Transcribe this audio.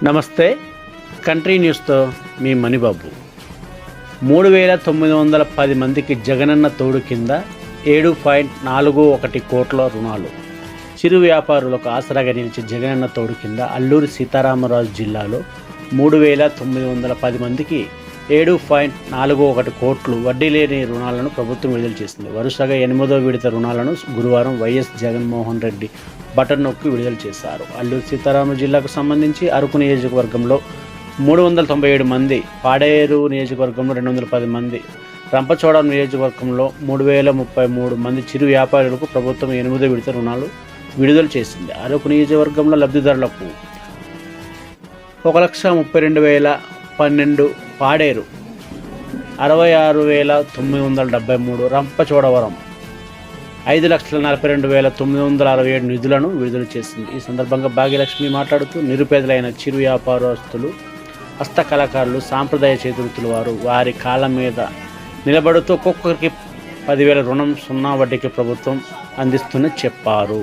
నమస్తే. కంట్రీ న్యూస్తో మీ మణిబాబు. 3,910 మందికి జగనన్న తోడు కింద 7.41 కోట్ల రుణాలు. చిరు వ్యాపారులకు ఆసరాగా నిలిచే జగనన్న తోడు కింద అల్లూరి సీతారామరాజు జిల్లాలో 3,910 మందికి 7.41 కోట్లు వడ్డీ లేని రుణాలను ప్రభుత్వం విడుదల చేసింది. వరుసగా 8వ విడత రుణాలను గురువారం వైఎస్ జగన్మోహన్ రెడ్డి బటన్ నొక్కి విడుదల చేశారు. అల్లూరి సీతారామరాజు జిల్లాకు సంబంధించి అరకు నియోజకవర్గంలో 397 మంది, పాడేరు నియోజకవర్గంలో 210 మంది, రంపచోడవరం నియోజకవర్గంలో 3,033 మంది చిరు వ్యాపారులకు ప్రభుత్వం 8వ విడత రుణాలు విడుదల చేసింది. అరకు నియోజకవర్గంలో లబ్ధిదారులకు 1,32,012, పాడేరు 66,973, రంపచోడవరం 5,42,967 నిధులను విడుదల చేసింది. ఈ సందర్భంగా భాగ్యలక్ష్మి మాట్లాడుతూ, నిరుపేదలైన చిరు వ్యాపారస్తులు, హస్తకళాకారులు, సాంప్రదాయ చేతివృత్తుల వారు వారి కాళ్ళ మీద నిలబడుతూ ఒక్కొక్కరికి 10,000 రుణం 0 వడ్డీకి ప్రభుత్వం అందిస్తుందని చెప్పారు.